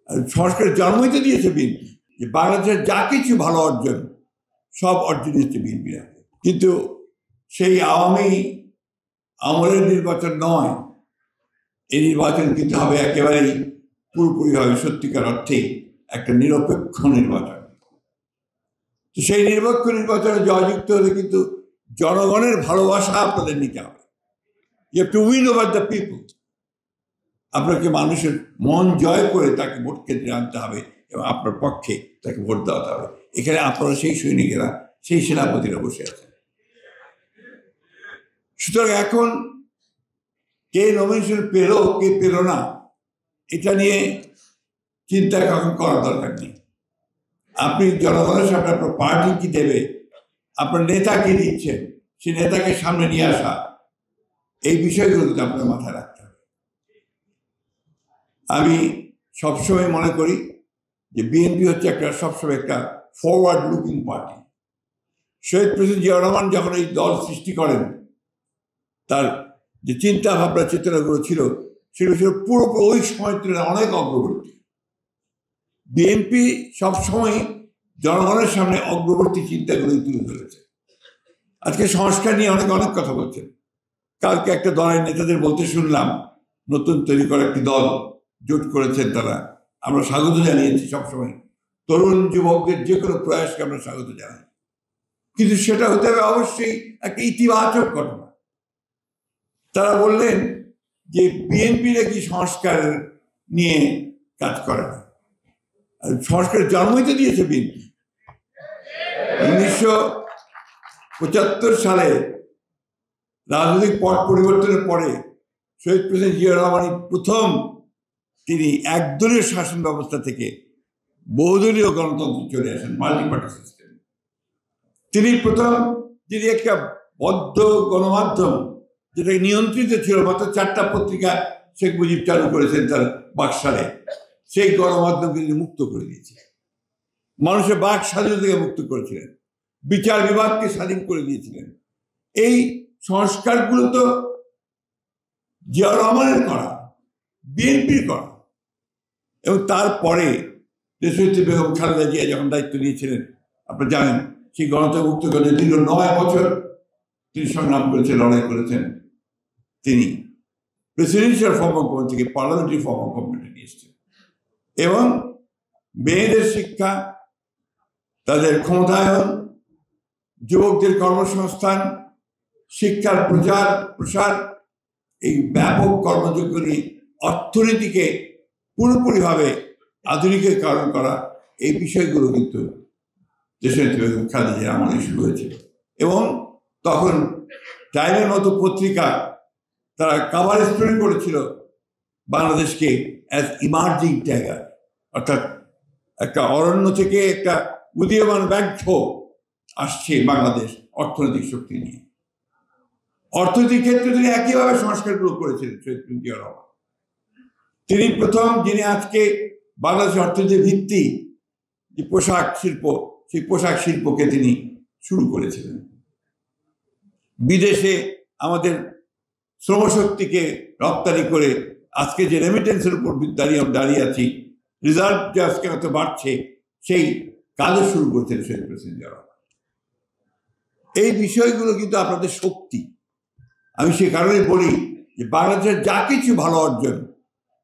আর সংস্কারের জন্মই তো দিয়েছে বিএনপি, যে বাংলাদেশের যা কিছু ভালো অর্জন সব অর্জন হচ্ছে বিএনপির হাতে। কিন্তু সেই আওয়ামী আমলের নির্বাচন নয়, এই নির্বাচন কিন্তু হবে একেবারেই পুরোপুরিভাবে সত্যিকার অর্থে একটা নিরপেক্ষ নির্বাচন। তো সেই নিরপেক্ষ নির্বাচনে জয়যুক্ত হলে কিন্তু জনগণের ভালোবাসা আপনাদের নিতে হবে। You have to win over the people. আপনাকে মানুষের মন জয় করে তাকে ভোট কেন্দ্রে আনতে হবে এবং আপনার পক্ষে তাকে ভোট দেওয়াতে হবে। এখানে আপনারা সেই সৈনিকেরা, সেই সেনাপতিরা বসে আছেন। সুতরাং এখন কে নমিনেশন পেল কে পেল না এটা নিয়ে চিন্তা এখন করার দরকার নেই। আপনি জনগণের সামনে আপনার পার্টি কি দেবে, আপনার নেতা কি দিচ্ছেন, সেই নেতাকে সামনে নিয়ে আসা, এই বিষয়গুলো কিন্তু আপনার মাথায় রাখতে হবে। আমি সবসময় মনে করি যে বিএনপি হচ্ছে একটা সবসময় একটা ফরওয়ার্ড লুকিং পার্টি। শহীদ প্রেসিডেন্ট জিয়াউর রহমান যখন এই দল সৃষ্টি করেন, তার যে চিন্তা ভাবনা চেতনাগুলো ছিল সেগুলো ছিল পুরোপুরি ওই সময় তুলনায় অনেক অগ্রবর্তী। বিএনপি সবসময় জনগণের সামনে অগ্রবর্তী চিন্তাগুলোই তুলে ধরেছে। আজকে সংস্কার নিয়ে অনেক কথা বলছেন। কালকে একটা দলের নেতাদের বলতে শুনলাম, নতুন তৈরি করা একটি দল জোট করেছেন তারা। আমরা স্বাগত জানিয়েছি সবসময়, তরুণ যুবকদের যে কোনো প্রয়াসকে আমরা স্বাগত জানাই, কিন্তু সেটা হতে হবে অবশ্যই একটা ইতিবাচক ঘটনা। তারা বললেন যে বিএনপি নাকি সংস্কার নিয়ে কাজ করে না। সংস্কারের জন্মই তো দিয়েছে বিএনপি। 1975 সালে রাজনৈতিক পট পরিবর্তনের পরে শহীদ প্রেসিডেন্ট জিয়াউর রহমান প্রথম তিনি একদলীয় শাসন ব্যবস্থা থেকে বহুদলীয় গণতন্ত্র চলে আসেন, মাল্টি পার্টি সিস্টেম। তিনি প্রথম, যিনি একটা বদ্ধ গণমাধ্যম যেটাকে নিয়ন্ত্রিত ছিল, মাত্র 4টা পত্রিকা শেখ মুজিব চালু করেছেন তার বাকশালে, সেই গণমাধ্যমকে তিনি মুক্ত করে দিয়েছিলেন, মানুষের বাক স্বাধীনতা থেকে মুক্ত করেছিলেন, বিচার বিভাগকে স্বাধীন করে দিয়েছিলেন। এই সংস্কারগুলো তো জিয়াউর রহমানের করা, বিএনপির করা। এবং তারপরে দেশনেত্রী বেগম খালেদা জিয়া যখন দায়িত্ব নিয়েছিলেন, আপনারা জানেন, সেই গণতন্ত্র মুক্ত করে দীর্ঘ 9 বছর তিনি সংগ্রাম করেছেন, লড়াই করেছেন। তিনি প্রেসিডেন্সিয়াল ফর্ম অফ গভর্নমেন্ট থেকে পার্লামেন্টারি ফর্ম অফ গভর্নমেন্টে নিয়ে এসছেন এবং মেয়েদের শিক্ষা, তাদের ক্ষমতায়ন, যুবকদের কর্মসংস্থান, শিক্ষার প্রসার, এই ব্যাপক কর্মযোগ্য নিয়ে অর্থনীতিকে পুরোপুরিভাবে আধুনিকীকরণ করা, এই বিষয়গুলো কিন্তু দেশনেত্রী বেগম খালেদা জিয়ার আমলে শুরু হয়েছিল। এবং তখন টাইমের মতো পত্রিকা তারা কভার স্টোরি করেছিল বাংলাদেশকে অ্যাজ ইমার্জিং টাইগার, অর্থাৎ একটা অরণ্য থেকে একটা উদীয়মান ব্যাঘ্র আসছে বাংলাদেশ অর্থনৈতিক শক্তি নিয়ে। অর্থনৈতিক ক্ষেত্রে তিনি একইভাবে সংস্কারগুলো করেছিলেন শহীদ প্রেসিডেন্ট জিয়াউর রহমান। তিনি প্রথম, যিনি আজকে বাংলাদেশের অর্থনীতির ভিত্তি যে পোশাক শিল্প, সেই পোশাক শিল্পকে তিনি শুরু করেছিলেন। বিদেশে আমাদের শ্রমশক্তিকে রপ্তানি করে আজকে যে রেমিটেন্সের উপর দাঁড়িয়ে আছি, রিজার্ভ যে আজকে এত বাড়ছে, সেই কাজও শুরু করেছেন শহীদ প্রেসিডেন্ট জিয়াউর রহমান। এই বিষয়গুলো কিন্তু আপনাদের শক্তি। আমি সে কারণে বলি যে বাংলাদেশের যা কিছু ভালো অর্জন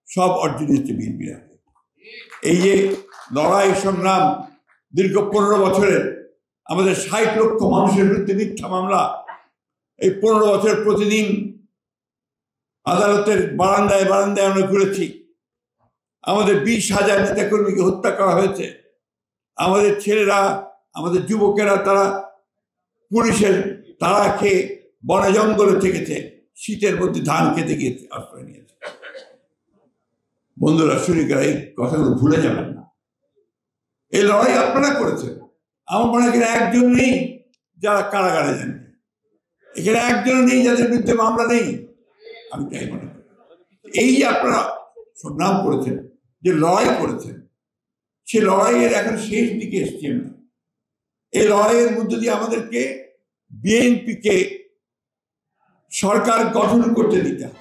সব অর্জন হচ্ছে বিএনপির হাতে। এই যে লড়াই সংগ্রাম দীর্ঘ 15 বছরের, আমাদের 60 লক্ষ মানুষের বিরুদ্ধে মিথ্যা মামলা, এই 15 বছর প্রতিদিন আদালতের বারান্দায় আমরা ঘুরেছি। আমাদের 20,000 নেতাকর্মীকে হত্যা করা হয়েছে। আমাদের ছেলেরা, আমাদের যুবকেরা তারা পুলিশের তাড়া খেয়ে বনে জঙ্গলে থেকেছে, শীতের মধ্যে ধান খেতে গিয়ে আশ্রয় নিয়েছে। বন্ধুরা, শরীরেরা এই কথাগুলো ভুলে যাবেন না। এই লড়াই আপনারা করেছেন। আমার মনে হয় এখানে একজন নেই যারা কারাগারে যান, এখানে একজন নেই যাদের বিরুদ্ধে মামলা নেই। আমি তাই মনে করি। এই যে আপনারা সংগ্রাম করেছেন, যে লড়াই করেছেন, সে লড়াইয়ের এখন শেষ দিকে এসছি আমরা। এই লড়াইয়ের মধ্যে দিয়ে আমাদেরকে বিএনপিকে সরকার গঠন করতে দিতে হবে।